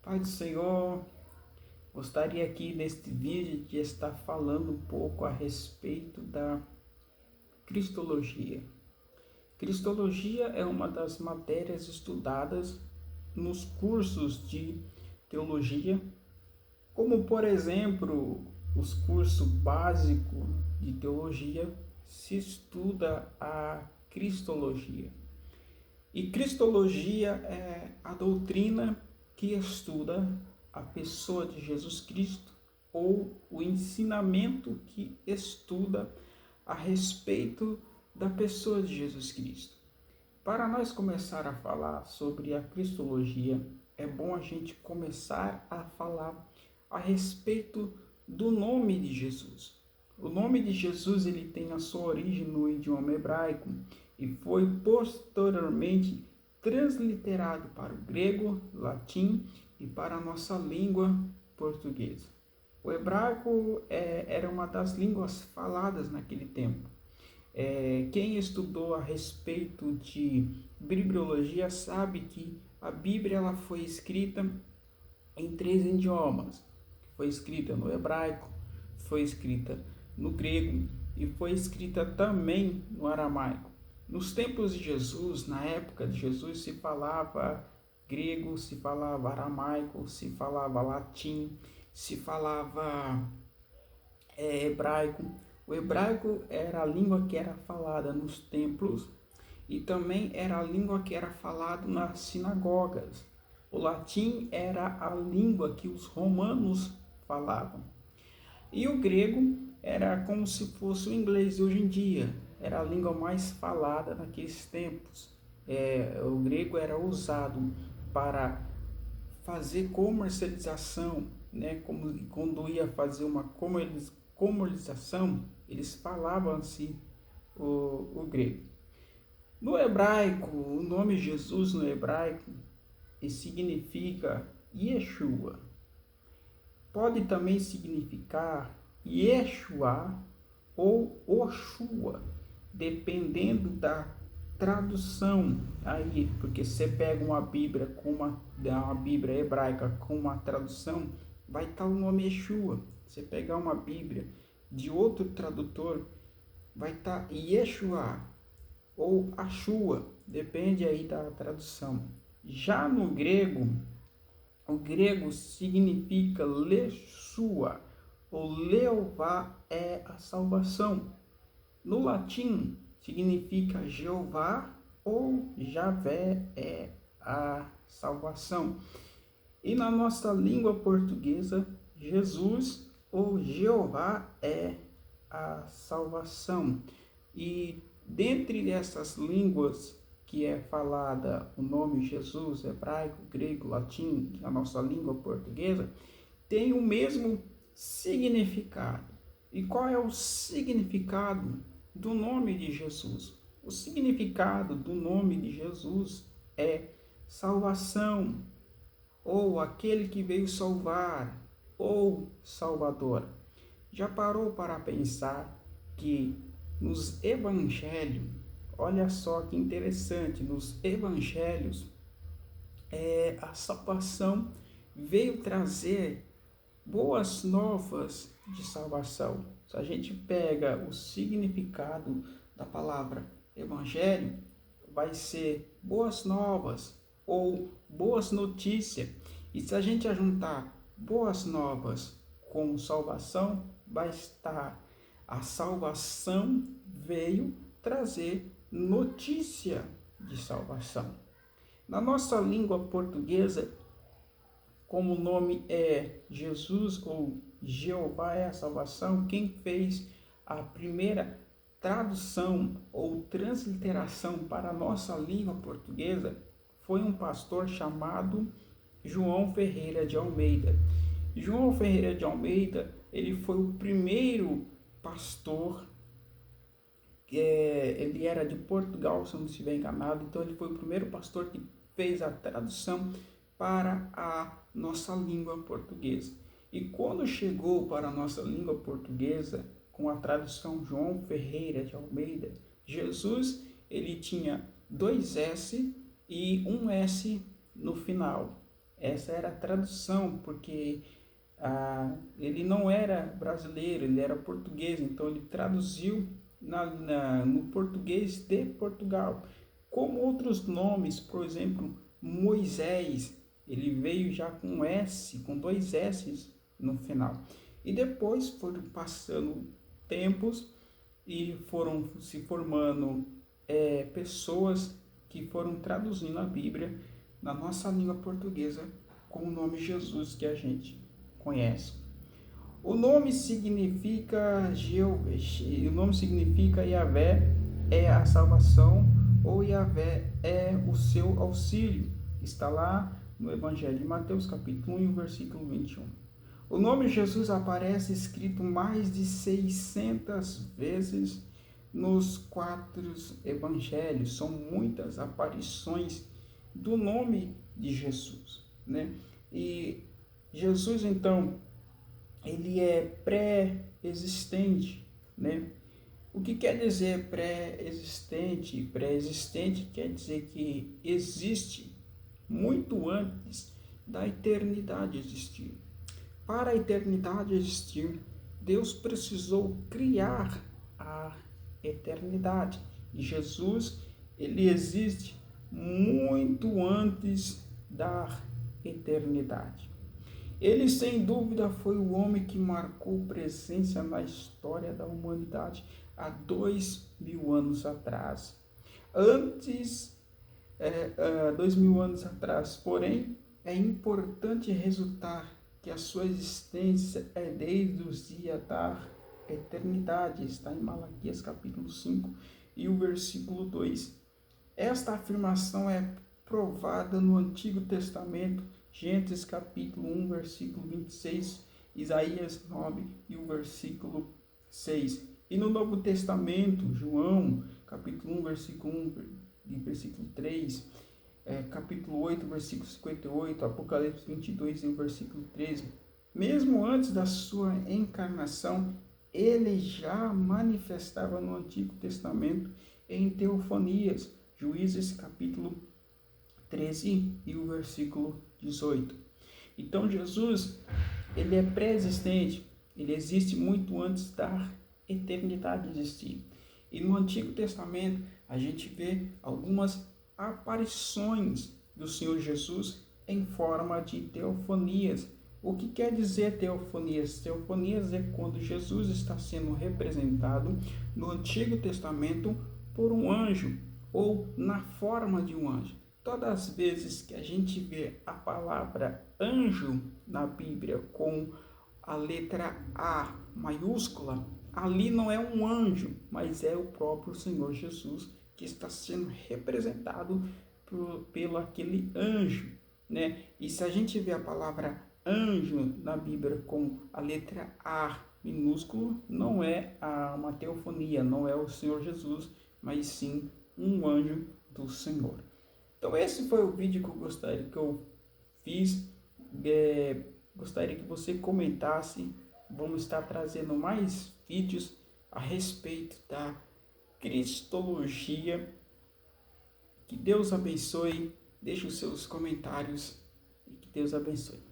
Pai do Senhor, gostaria aqui neste vídeo de estar falando um pouco a respeito da Cristologia. Cristologia é uma das matérias estudadas nos cursos de teologia, como por exemplo, os cursos básicos de teologia, se estuda a Cristologia. E Cristologia é a doutrina que estuda a pessoa de Jesus Cristo ou o ensinamento que estuda a respeito da pessoa de Jesus Cristo. Para nós começar a falar sobre a Cristologia, é bom a gente começar a falar a respeito do nome de Jesus. O nome de Jesus ele tem a sua origem no idioma hebraico e foi posteriormente transliterado para o grego, latim e para a nossa língua portuguesa. O hebraico era uma das línguas faladas naquele tempo. Quem estudou a respeito de bibliologia sabe que a Bíblia ela foi escrita em 3 idiomas. Foi escrita no hebraico, foi escrita no grego e foi escrita também no aramaico. Nos tempos de Jesus, na época de Jesus, se falava grego, se falava aramaico, se falava latim, se falava hebraico. O hebraico era a língua que era falada nos templos e também era a língua que era falada nas sinagogas. O latim era a língua que os romanos falavam. E o grego era como se fosse o inglês de hoje em dia. Era a língua mais falada naqueles tempos. O grego era usado para fazer comercialização, né? Como quando ia fazer uma comercialização, eles falavam assim o grego. No hebraico, o nome Jesus no hebraico significa Yeshua. Pode também significar Yeshua ou Oshua, dependendo da tradução aí, porque você pega uma Bíblia com uma Bíblia hebraica com uma tradução, vai estar o nome Yeshua. Você pegar uma Bíblia de outro tradutor, vai estar Yeshua ou Ashua, depende aí da tradução. Já no grego, o grego significa Leshua, ou Leová é a salvação. No latim, significa Jeová ou Javé é a salvação. E na nossa língua portuguesa, Jesus ou Jeová é a salvação. E dentre essas línguas que é falada o nome Jesus, hebraico, grego, latim, a nossa língua portuguesa, tem o mesmo significado. E qual é o significado do nome de Jesus? O significado do nome de Jesus é salvação, ou aquele que veio salvar, ou Salvador. Já parou para pensar que nos evangelhos, olha só que interessante, nos evangelhos, a salvação veio trazer boas novas de salvação. Se a gente pega o significado da palavra evangelho, vai ser boas novas ou boas notícias. E se a gente juntar boas novas com salvação, vai estar a salvação veio trazer notícia de salvação. Na nossa língua portuguesa, como o nome é Jesus ou Jeová é a salvação, quem fez a primeira tradução ou transliteração para a nossa língua portuguesa foi um pastor chamado João Ferreira de Almeida. João Ferreira de Almeida, ele foi o primeiro pastor, ele era de Portugal, se eu não estiver enganado, então ele foi o primeiro pastor que fez a tradução para a nossa língua portuguesa. E quando chegou para a nossa língua portuguesa, com a tradução João Ferreira de Almeida, Jesus, ele tinha 2 S e um S no final. Essa era a tradução, porque ele não era brasileiro, ele era português, então ele traduziu no português de Portugal. Como outros nomes, por exemplo, Moisés, ele veio já com S, com dois S no final. E depois foram passando tempos e foram se formando pessoas que foram traduzindo a Bíblia na nossa língua portuguesa com o nome Jesus que a gente conhece. O nome significa Yahvé é a salvação, ou Yahvé é o seu auxílio. Está lá no Evangelho de Mateus, capítulo 1, versículo 21. O nome Jesus aparece escrito mais de 600 vezes nos 4 evangelhos. São muitas aparições do nome de Jesus, né? E Jesus, então, ele é pré-existente, né? O que quer dizer pré-existente? Pré-existente quer dizer que existe muito antes da eternidade existir. Para a eternidade existir, Deus precisou criar a eternidade. E Jesus, ele existe muito antes da eternidade. Ele, sem dúvida, foi o homem que marcou presença na história da humanidade há 2000 anos atrás. Antes, 2000 anos atrás, porém, é importante ressaltar que a sua existência é desde os dias da eternidade. Está em Malaquias capítulo 5 e o versículo 2. Esta afirmação é provada no Antigo Testamento, Gênesis capítulo 1, versículo 26, Isaías 9 e o versículo 6. E no Novo Testamento, João capítulo 1, versículo 1 e versículo 3, capítulo 8, versículo 58, Apocalipse 22 e o versículo 13. Mesmo antes da sua encarnação, ele já manifestava no Antigo Testamento em teofanias, Juízes capítulo 13 e o versículo 18. Então Jesus, ele é pré-existente, ele existe muito antes da eternidade existir. E no Antigo Testamento a gente vê algumas aparições do Senhor Jesus em forma de teofanias. O que quer dizer teofanias? Teofanias é quando Jesus está sendo representado no Antigo Testamento por um anjo ou na forma de um anjo. Todas as vezes que a gente vê a palavra anjo na Bíblia com a letra A maiúscula, ali não é um anjo, mas é o próprio Senhor Jesus que está sendo representado pelo aquele anjo, né? E se a gente vê a palavra anjo na Bíblia com a letra A minúsculo, não é uma teofania, não é o Senhor Jesus, mas sim um anjo do Senhor. Então esse foi o vídeo que eu fiz. Gostaria que você comentasse. Vamos estar trazendo mais vídeos a respeito da cristologia. Que Deus abençoe. Deixe os seus comentários e que Deus abençoe.